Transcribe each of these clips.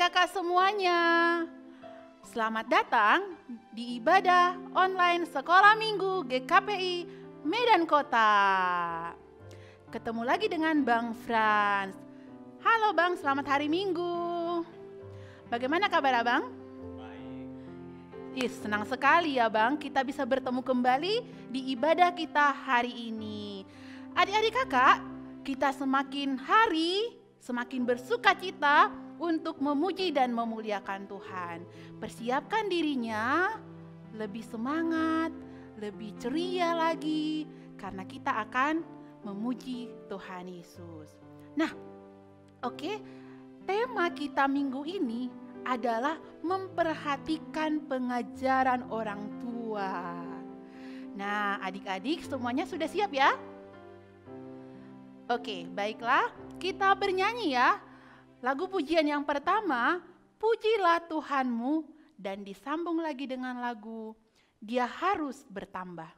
kakak semuanya. Selamat datang di ibadah online Sekolah Minggu GKPI Medan Kota. Ketemu lagi dengan Bang Frans. Halo Bang, selamat hari Minggu. Bagaimana kabar Abang? Senang sekali ya Bang, kita bisa bertemu kembali di ibadah kita hari ini. Adik-adik kakak, kita semakin hari semakin bersuka cita untuk memuji dan memuliakan Tuhan. Persiapkan dirinya lebih semangat, lebih ceria lagi, karena kita akan memuji Tuhan Yesus. Nah, oke, tema kita minggu ini adalah memperhatikan pengajaran orang tua. Nah, adik-adik semuanya sudah siap ya? Oke, baiklah, kita bernyanyi ya. Lagu pujian yang pertama, Pujilah Tuhanmu, dan disambung lagi dengan lagu Dia Harus Bertambah.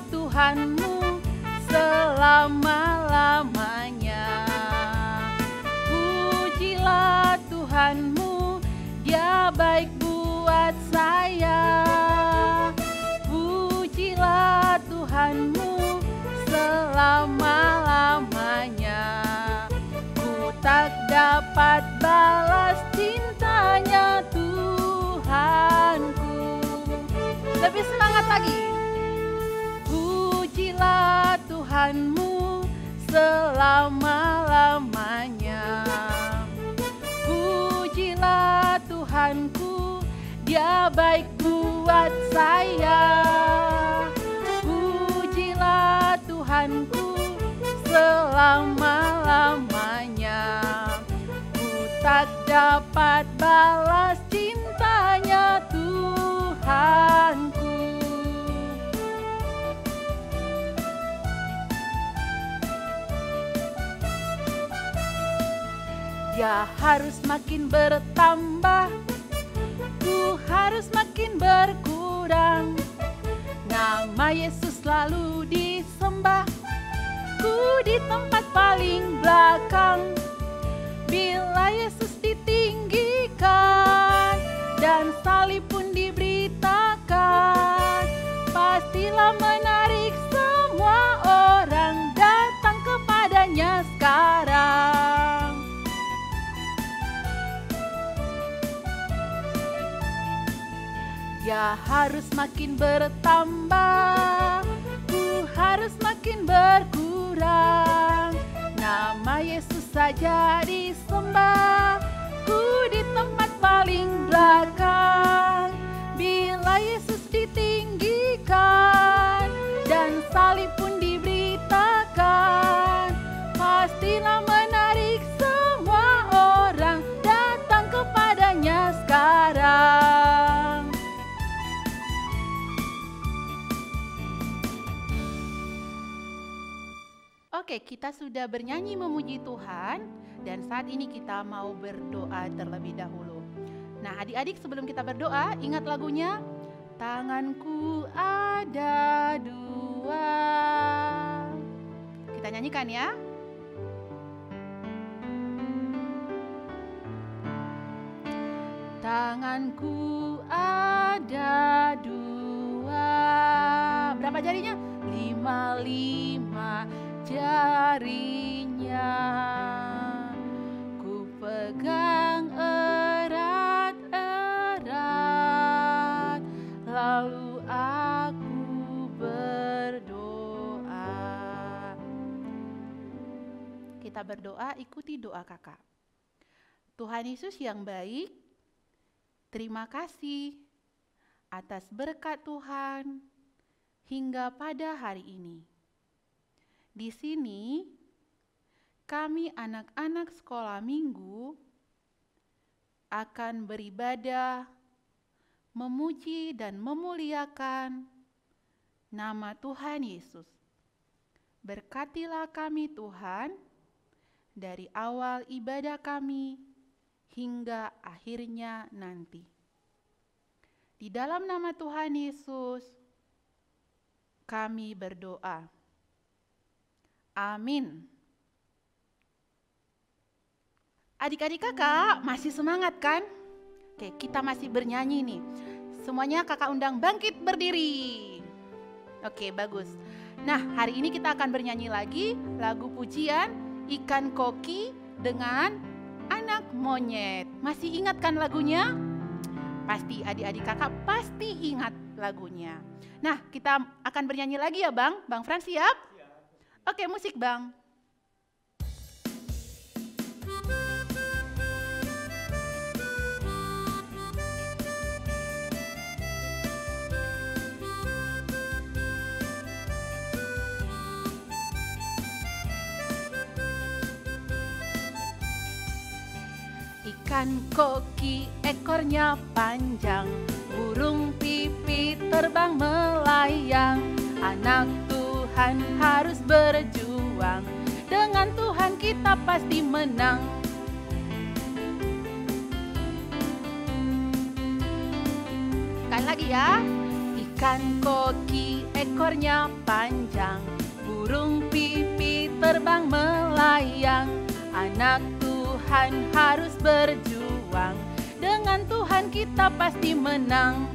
Tuhanmu selama-lamanya. Pujilah Tuhanmu, Dia baik buat saya. Pujilah Tuhanmu selama-lamanya. Ku tak dapat balas cintanya Tuhanku. Lebih semangat lagi. Pujilah Tuhanmu selama-lamanya. Pujilah Tuhanku, Dia baik buat saya. Pujilah Tuhanku selama-lamanya. Ku tak dapat balas cintanya Tuhanku. Dia harus makin bertambah, ku harus makin berkurang. Nama Yesus selalu disembah, ku di tempat paling belakang. Bila Yesus ditinggikan dan salib pun diberitakan, pastilah menarik semua orang datang kepadanya sekarang. Dia harus makin bertambah, ku harus makin berkurang. Nama Yesus saja disembah, ku di tempat paling belakang. Bila Yesus ditinggikan dan salib pun diberitakan, pastilah menarik semua orang datang kepadanya sekarang. Oke, kita sudah bernyanyi memuji Tuhan dan saat ini kita mau berdoa terlebih dahulu. Nah, adik-adik sebelum kita berdoa, ingat lagunya? Tanganku ada dua. Kita nyanyikan ya. Tanganku ada dua. Berapa jarinya? 5 jarinya. Ku pegang erat-erat, lalu aku berdoa. Kita berdoa, ikuti doa kakak. Tuhan Yesus yang baik, terima kasih atas berkat Tuhan hingga pada hari ini. Di sini, kami anak-anak sekolah minggu akan beribadah, memuji dan memuliakan nama Tuhan Yesus. Berkatilah kami Tuhan, dari awal ibadah kami hingga akhirnya nanti. Di dalam nama Tuhan Yesus, kami berdoa. Amin. Adik-adik kakak masih semangat kan? Oke, kita masih bernyanyi nih. Semuanya kakak undang bangkit berdiri. Oke, bagus. Nah, hari ini kita akan bernyanyi lagi lagu pujian Ikan Koki dengan Anak Monyet. Masih ingat kan lagunya? Pasti adik-adik kakak pasti ingat lagunya. Nah, kita akan bernyanyi lagi ya Bang. Bang Frans siap? Oke, musik Bang. Ikan koki ekornya panjang, burung pipit terbang melayang. Anak Tuhan harus berjuang, dengan Tuhan kita pasti menang. Sekali lagi ya. Ikan koki ekornya panjang, burung pipit terbang melayang. Anak Tuhan harus berjuang, dengan Tuhan kita pasti menang.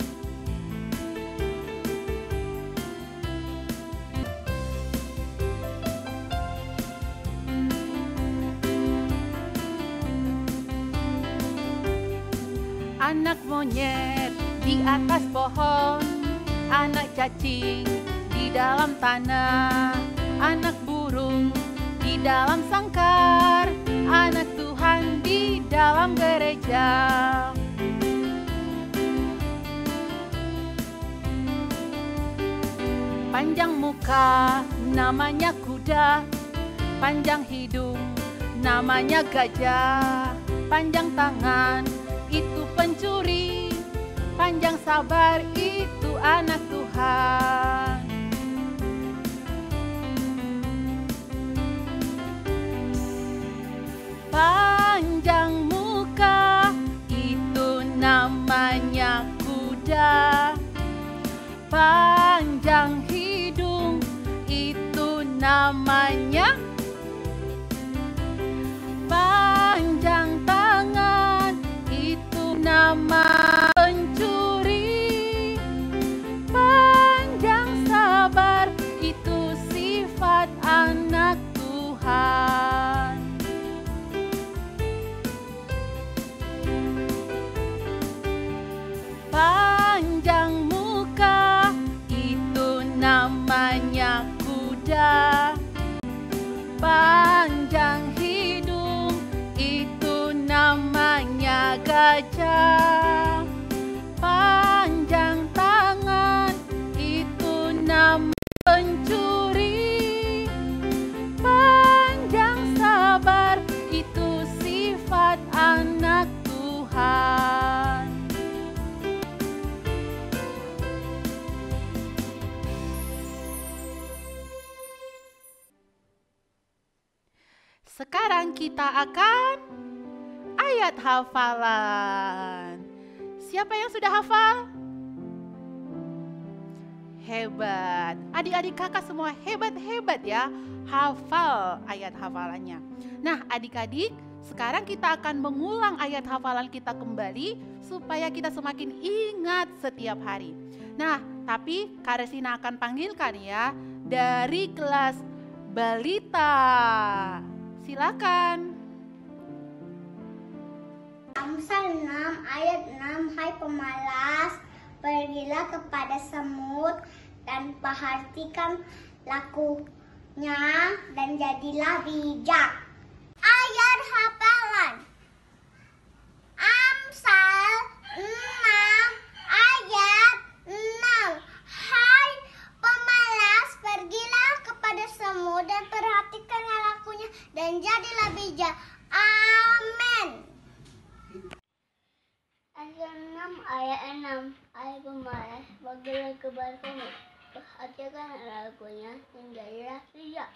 Anak monyet di atas pohon, anak cacing di dalam tanah, anak burung di dalam sangkar, anak Tuhan di dalam gereja. Panjang muka namanya kuda, panjang hidung namanya gajah, panjang tangan itu pencuri, panjang sabar itu anak Tuhan. Panjang muka itu namanya kuda, panjang hidung itu namanya, panjang tangan itu nama pencuri, panjang sabar itu sifat anak Tuhan. Panjang muka itu namanya kuda, panjang hidung itu namanya gajah, panjang tangan itu nama pencuri, panjang sabar itu sifat anak Tuhan. Sekarang kita akan ayat hafalan. Siapa yang sudah hafal? Hebat. Adik-adik kakak semua hebat-hebat ya, hafal ayat hafalannya. Nah, adik-adik, sekarang kita akan mengulang ayat hafalan kita kembali supaya kita semakin ingat setiap hari. Nah, tapi Kak Resina akan panggilkan ya dari kelas balita. Silakan. Amsal 6 ayat 6, hai pemalas, pergilah kepada semut dan perhatikan lakunya dan jadilah bijak. Ayat hafalan Amsal 6 ayat 6, hai pemalas, pergilah kepada semut dan perhatikan lakunya dan jadilah bijak. Amin. Ayat 6 ayat 6, hai pemalas, pergilah kepada semut, perhatikan lakunya dan jadilah bijak.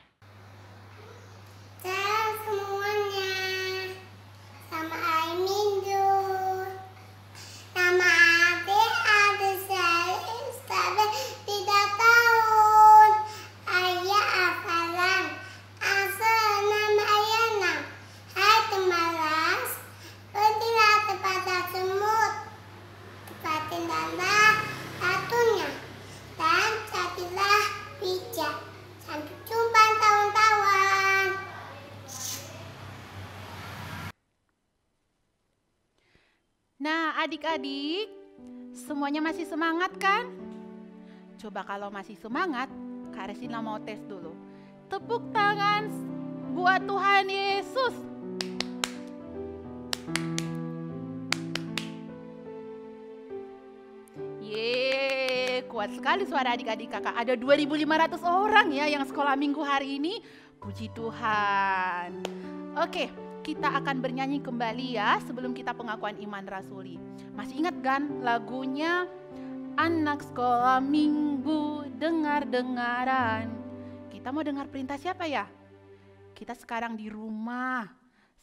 Nah, adik-adik, semuanya masih semangat kan? Coba kalau masih semangat, Kak Resina mau tes dulu. Tepuk tangan buat Tuhan Yesus. Yeay, kuat sekali suara adik-adik kakak. Ada 2.500 orang ya yang sekolah minggu hari ini. Puji Tuhan. Oke, kita akan bernyanyi kembali ya sebelum kita pengakuan iman rasuli. Masih ingat kan lagunya? Anak sekolah minggu dengar-dengaran. Kita mau dengar perintah siapa ya? Kita sekarang di rumah,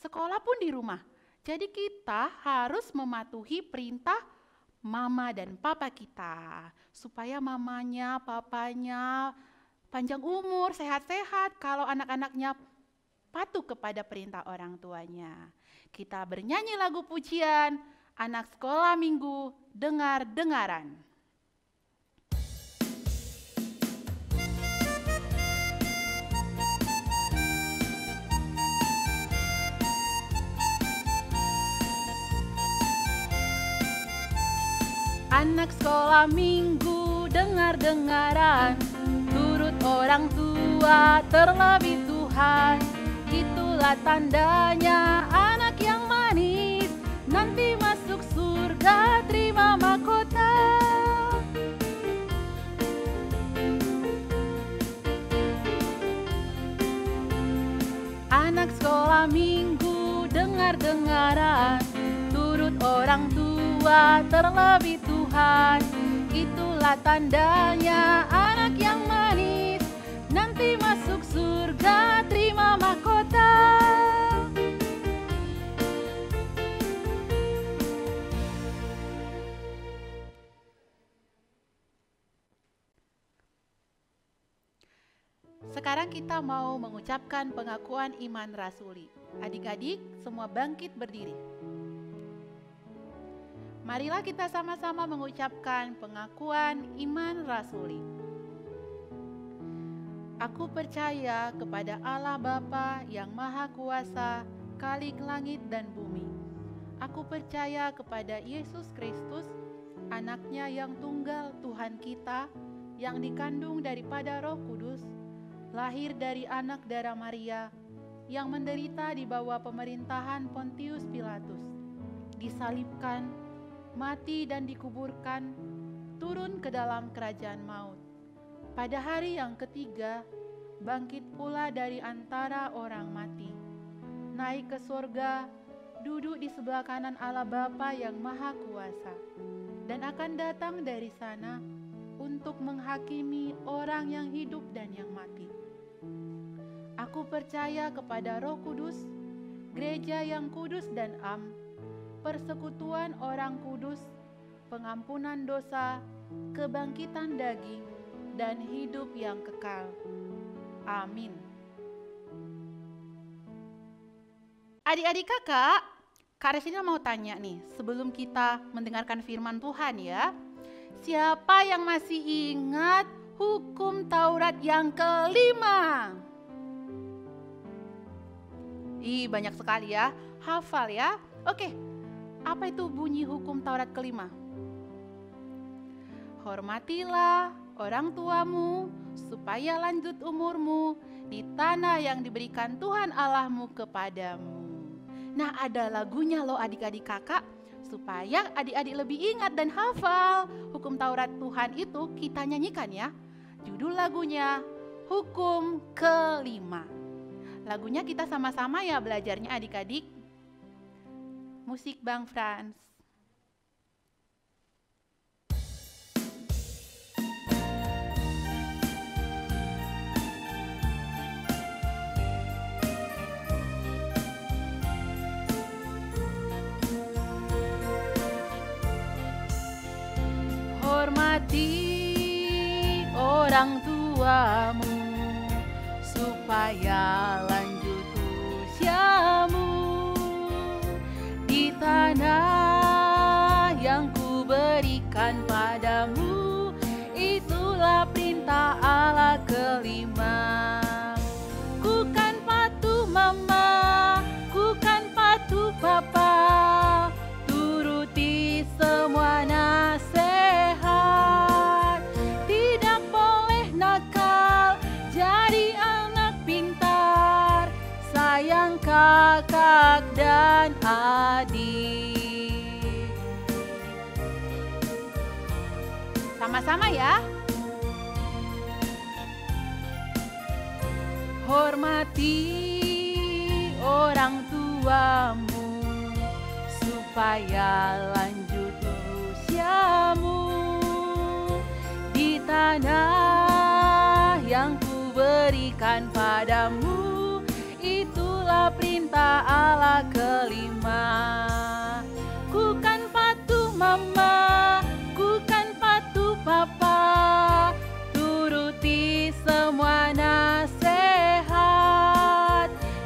sekolah pun di rumah. Jadi kita harus mematuhi perintah mama dan papa kita. Supaya mamanya, papanya panjang umur, sehat-sehat kalau anak-anaknya patuh kepada perintah orang tuanya. Kita bernyanyi lagu pujian, anak sekolah minggu dengar-dengaran. Anak sekolah minggu dengar-dengaran, turut orang tua terlebih Tuhan. Itulah tandanya anak yang manis, nanti masuk surga terima mahkota. Anak sekolah minggu dengar-dengaran, turut orang tua terlebih Tuhan. Itulah tandanya anak yang manis, nanti masuk surga terima mahkota. Sekarang kita mau mengucapkan pengakuan iman rasuli. Adik-adik semua bangkit berdiri. Marilah kita sama-sama mengucapkan pengakuan iman rasuli. Aku percaya kepada Allah Bapa yang Maha Kuasa, Khalik langit dan bumi. Aku percaya kepada Yesus Kristus, anaknya yang tunggal Tuhan kita, yang dikandung daripada Roh Kudus, lahir dari anak darah Maria, yang menderita di bawah pemerintahan Pontius Pilatus, disalibkan, mati dan dikuburkan, turun ke dalam kerajaan maut. Pada hari yang ketiga, bangkit pula dari antara orang mati, naik ke surga, duduk di sebelah kanan Allah Bapa yang Maha Kuasa, dan akan datang dari sana untuk menghakimi orang yang hidup dan yang mati. Aku percaya kepada Roh Kudus, gereja yang kudus dan am, persekutuan orang kudus, pengampunan dosa, kebangkitan daging, dan hidup yang kekal. Amin. Adik-adik kakak, Kak Resina mau tanya nih, sebelum kita mendengarkan firman Tuhan ya, siapa yang masih ingat hukum Taurat yang kelima? Banyak sekali ya, hafal ya. Oke, apa itu bunyi hukum Taurat kelima? Hormatilah orang tuamu, supaya lanjut umurmu di tanah yang diberikan Tuhan Allahmu kepadamu. Nah, ada lagunya loh adik-adik kakak, supaya adik-adik lebih ingat dan hafal hukum Taurat Tuhan itu kita nyanyikan ya. Judul lagunya Hukum Kelima. Lagunya kita sama-sama ya belajarnya adik-adik. Musik Bang Frans. Hormati orang tuamu, supaya lanjut usiamu di tanah yang kuberikan padamu. Itulah perintah Allah kelima. Ku kan patuh mama, ku kan patuh papa, turuti sayang kakak dan adik. Sama-sama ya. Hormati orang tuamu supaya lanjut usiamu di tanah yang kuberikan padamu. Itulah perintah Allah kelima. Ku kan patuh mama, ku kan patuh papa, turuti semua nasihat.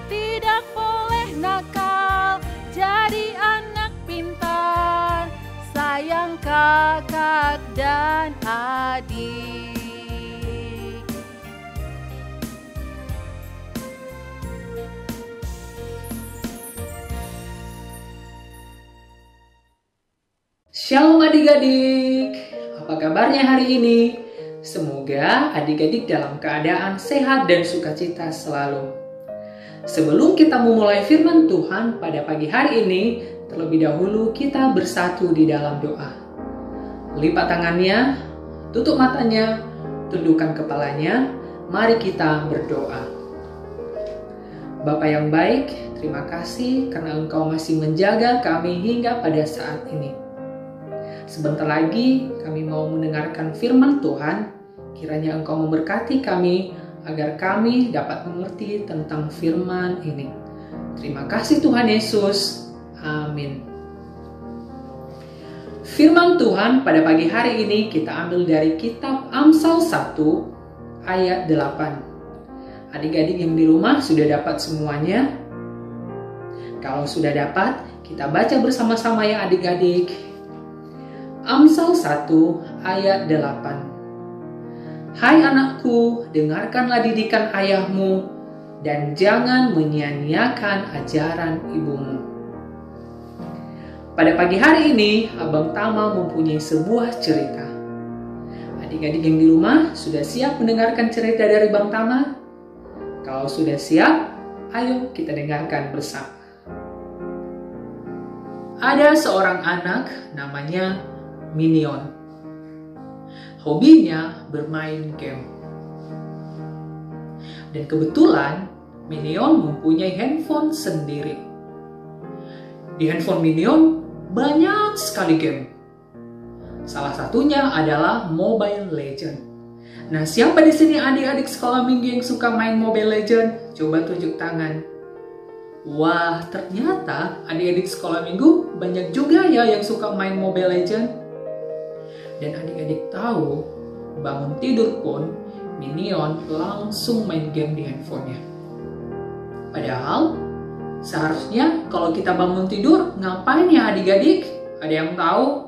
Tidak boleh nakal, jadi anak pintar, sayang kakak dan adik. Shalom adik-adik, apa kabarnya hari ini? Semoga adik-adik dalam keadaan sehat dan sukacita selalu. Sebelum kita memulai firman Tuhan pada pagi hari ini, terlebih dahulu kita bersatu di dalam doa. Lipat tangannya, tutup matanya, tundukkan kepalanya, mari kita berdoa. Bapa yang baik, terima kasih karena Engkau masih menjaga kami hingga pada saat ini. Sebentar lagi kami mau mendengarkan firman Tuhan. Kiranya Engkau memberkati kami agar kami dapat mengerti tentang firman ini. Terima kasih Tuhan Yesus. Amin. Firman Tuhan pada pagi hari ini kita ambil dari kitab Amsal 1 ayat 8. Adik-adik yang di rumah sudah dapat semuanya? Kalau sudah dapat, kita baca bersama-sama ya adik-adik. Amsal 1 ayat 8. Hai anakku, dengarkanlah didikan ayahmu dan jangan menyia-nyiakan ajaran ibumu. Pada pagi hari ini, Abang Tama mempunyai sebuah cerita. Adik-adik yang di rumah sudah siap mendengarkan cerita dari Bang Tama? Kalau sudah siap, ayo kita dengarkan bersama. Ada seorang anak namanya Minion. Hobinya bermain game. Dan kebetulan Minion mempunyai handphone sendiri. Di handphone Minion banyak sekali game. Salah satunya adalah Mobile Legends. Nah, siapa di sini adik-adik sekolah minggu yang suka main Mobile Legends? Coba tunjuk tangan. Wah, ternyata adik-adik sekolah minggu banyak juga ya yang suka main Mobile Legends. Dan adik-adik tahu, bangun tidur pun Minion langsung main game di handphonenya. Padahal, seharusnya kalau kita bangun tidur, ngapain ya adik-adik? Ada yang tahu?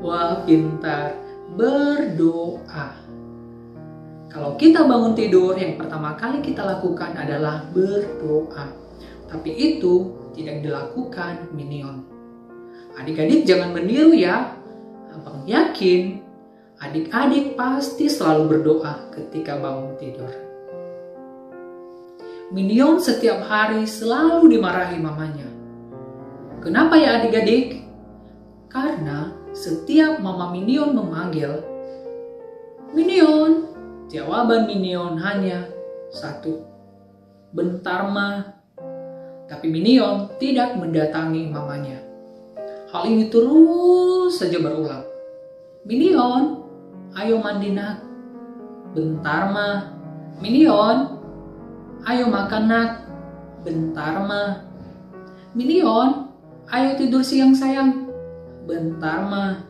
Wah, pintar. Berdoa. Kalau kita bangun tidur, yang pertama kali kita lakukan adalah berdoa. Tapi itu tidak dilakukan Minion. Adik-adik jangan meniru ya. Abang yakin adik-adik pasti selalu berdoa ketika bangun tidur. Minion setiap hari selalu dimarahi mamanya. Kenapa ya adik-adik? Karena setiap mama Minion memanggil, Minion, jawaban Minion hanya satu, bentar ma. Tapi Minion tidak mendatangi mamanya. Hal ini terus saja berulang. Minion, ayo mandi nak. Bentar ma. Minion, ayo makan nak. Bentar ma. Minion, ayo tidur siang sayang. Bentar ma.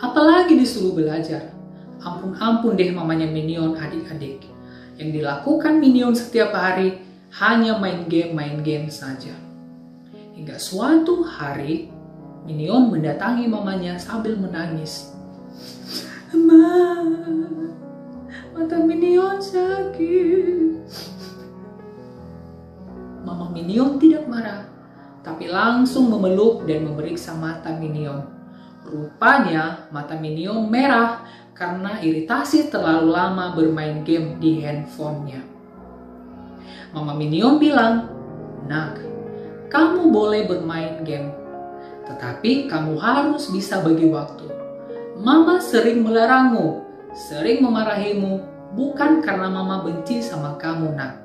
Apalagi disuruh belajar. Ampun-ampun deh mamanya Minion adik-adik. Yang dilakukan Minion setiap hari hanya main game saja. Hingga suatu hari Minion mendatangi mamanya sambil menangis. Ma, mata Minion sakit. Mama Minion tidak marah, tapi langsung memeluk dan memeriksa mata Minion. Rupanya mata Minion merah karena iritasi terlalu lama bermain game di handphonenya. Mama Minion bilang, "Nak, kamu boleh bermain game, tetapi kamu harus bisa bagi waktu. Mama sering melarangmu, sering memarahimu, bukan karena mama benci sama kamu, nak,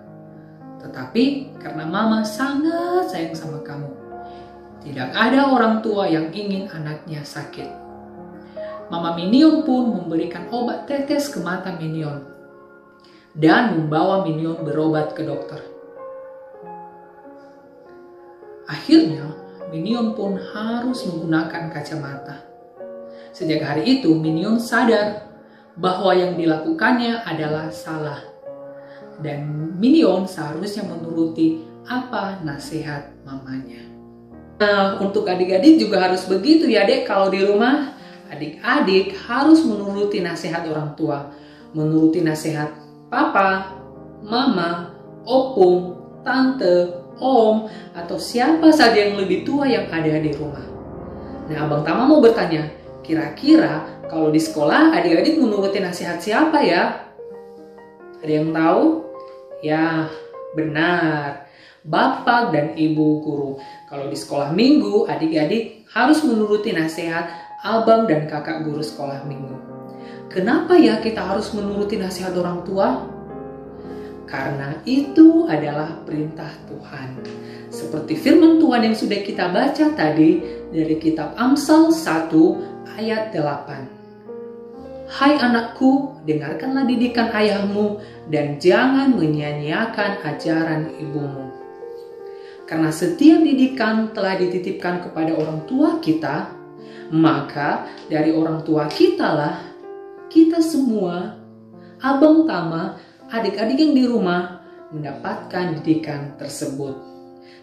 tetapi karena mama sangat sayang sama kamu. Tidak ada orang tua yang ingin anaknya sakit." Mama Minion pun memberikan obat tetes ke mata Minion dan membawa Minion berobat ke dokter. Akhirnya, Minion pun harus menggunakan kacamata. Sejak hari itu, Minion sadar bahwa yang dilakukannya adalah salah. Dan Minion seharusnya menuruti apa nasihat mamanya. Nah, untuk adik-adik juga harus begitu ya, Dek. Kalau di rumah, adik-adik harus menuruti nasihat orang tua. Menuruti nasihat papa, mama, opung, tante, om, atau siapa saja yang lebih tua yang ada di rumah. Nah, Abang Tama mau bertanya, kira-kira kalau di sekolah adik-adik menuruti nasihat siapa ya? Ada yang tahu? Ya, benar. Bapak dan ibu guru. Kalau di sekolah minggu, adik-adik harus menuruti nasihat abang dan kakak guru sekolah minggu. Kenapa ya kita harus menuruti nasihat orang tua? Karena itu adalah perintah Tuhan. Seperti firman Tuhan yang sudah kita baca tadi dari kitab Amsal 1 ayat 8. "Hai anakku, dengarkanlah didikan ayahmu dan jangan menyia-nyiakan ajaran ibumu." Karena setiap didikan telah dititipkan kepada orang tua kita, maka dari orang tua kitalah kita semua, Abang Tama, adik-adik yang di rumah mendapatkan didikan tersebut.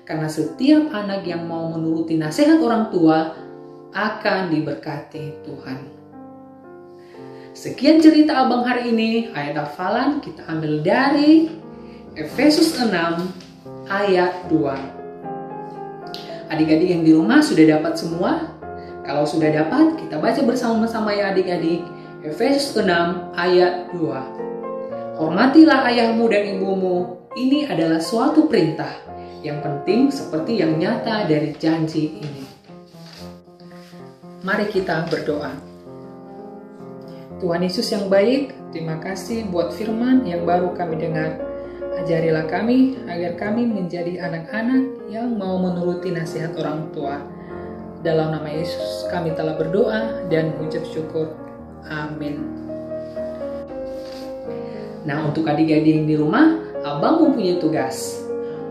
Karena setiap anak yang mau menuruti nasihat orang tua akan diberkati Tuhan. Sekian cerita Abang hari ini. Ayat hafalan kita ambil dari Efesus 6 ayat 2. Adik-adik yang di rumah sudah dapat semua? Kalau sudah dapat, kita baca bersama-sama ya adik-adik. Efesus 6 ayat 2. "Hormatilah ayahmu dan ibumu. Ini adalah suatu perintah yang penting seperti yang nyata dari janji ini." Mari kita berdoa. Tuhan Yesus yang baik, terima kasih buat firman yang baru kami dengar. Ajarilah kami agar kami menjadi anak-anak yang mau menuruti nasihat orang tua. Dalam nama Yesus kami telah berdoa dan ucap syukur. Amin. Nah, untuk adik-adik yang di rumah, Abang mempunyai tugas.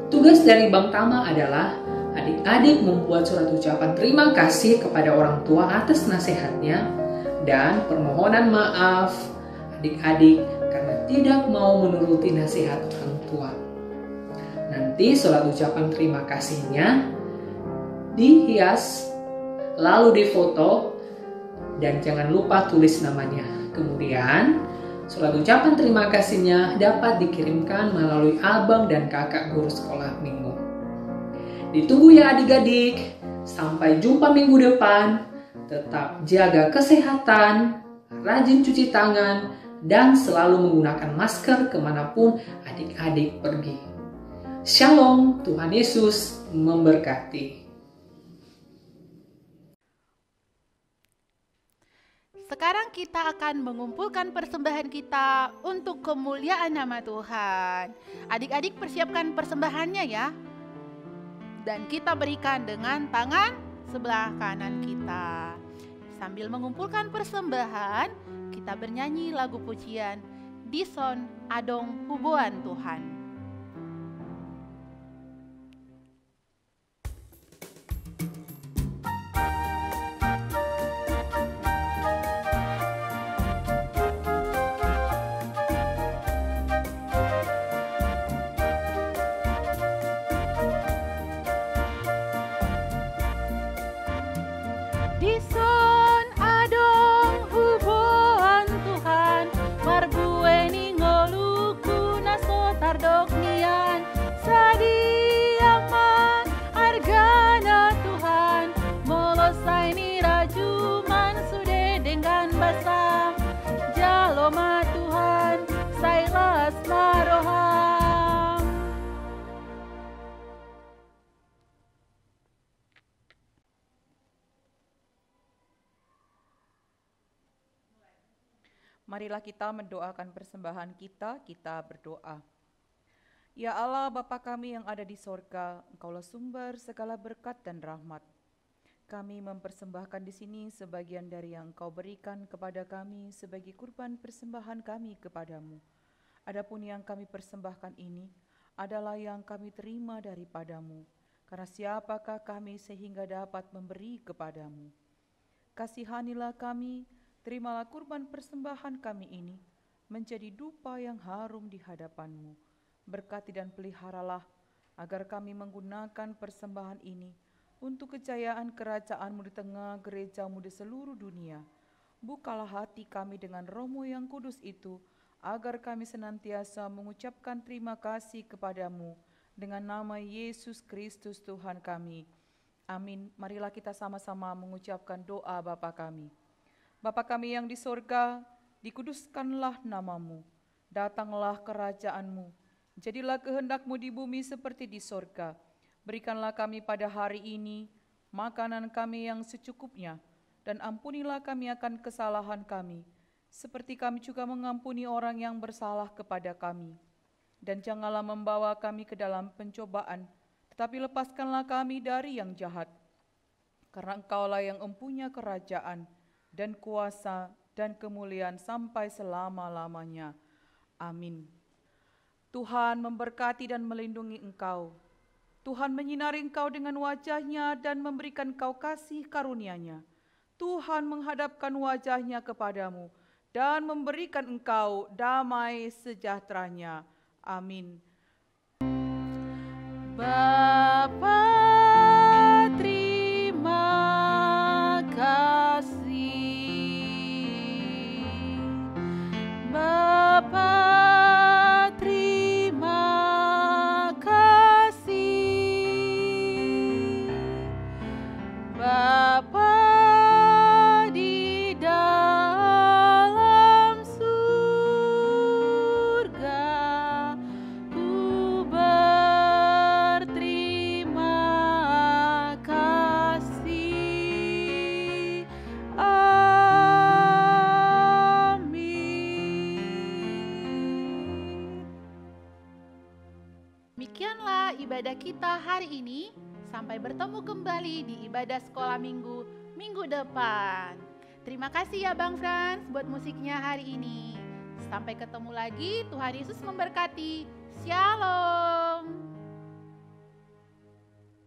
Tugas dari Bang Tama adalah adik-adik membuat surat ucapan terima kasih kepada orang tua atas nasihatnya dan permohonan maaf adik-adik karena tidak mau menuruti nasihat orang tua. Nanti surat ucapan terima kasihnya dihias, lalu difoto, dan jangan lupa tulis namanya. Kemudian surat ucapan terima kasihnya dapat dikirimkan melalui abang dan kakak guru sekolah minggu. Ditunggu ya adik-adik. Sampai jumpa minggu depan. Tetap jaga kesehatan, rajin cuci tangan, dan selalu menggunakan masker kemanapun adik-adik pergi. Shalom, Tuhan Yesus memberkati. Sekarang kita akan mengumpulkan persembahan kita untuk kemuliaan nama Tuhan. Adik-adik persiapkan persembahannya ya. Dan kita berikan dengan tangan sebelah kanan kita. Sambil mengumpulkan persembahan, kita bernyanyi lagu pujian Dison Adong Hubuan Tuhan. Dison adong hubuan Tuhan, marbueni ngoluku naso tardo. Marilah kita mendoakan persembahan kita berdoa. Ya Allah, Bapa kami yang ada di sorga, Engkaulah sumber segala berkat dan rahmat. Kami mempersembahkan di sini sebagian dari yang Engkau berikan kepada kami sebagai kurban persembahan kami kepadamu. Adapun yang kami persembahkan ini adalah yang kami terima daripadamu, karena siapakah kami sehingga dapat memberi kepadamu. Kasihanilah kami, terimalah kurban persembahan kami ini menjadi dupa yang harum di hadapan-Mu. Berkati dan peliharalah agar kami menggunakan persembahan ini untuk kejayaan kerajaan-Mu di tengah gereja-Mu di seluruh dunia. Bukalah hati kami dengan Roh-Mu yang kudus itu, agar kami senantiasa mengucapkan terima kasih kepadamu dengan nama Yesus Kristus Tuhan kami. Amin. Marilah kita sama-sama mengucapkan doa Bapa kami. Bapa kami yang di sorga, dikuduskanlah namamu. Datanglah kerajaan-Mu. Jadilah kehendak-Mu di bumi seperti di sorga. Berikanlah kami pada hari ini makanan kami yang secukupnya, dan ampunilah kami akan kesalahan kami, seperti kami juga mengampuni orang yang bersalah kepada kami. Dan janganlah membawa kami ke dalam pencobaan, tetapi lepaskanlah kami dari yang jahat. Karena Engkaulah yang empunya kerajaan, dan kuasa, dan kemuliaan sampai selama-lamanya. Amin. Tuhan memberkati dan melindungi engkau. Tuhan menyinari engkau dengan wajah-Nya dan memberikan engkau kasih karunia-Nya. Tuhan menghadapkan wajah-Nya kepadamu dan memberikan engkau damai sejahtera-Nya. Amin. Bapa, terima kasih. Bapa, terima kasih. Bapa di dalam surga, ku berterima kasih. Amin. Demikianlah ibadah kita hari ini. Sampai bertemu kembali di ibadah sekolah minggu depan. Terima kasih ya Bang Frans buat musiknya hari ini. Sampai ketemu lagi, Tuhan Yesus memberkati. Shalom.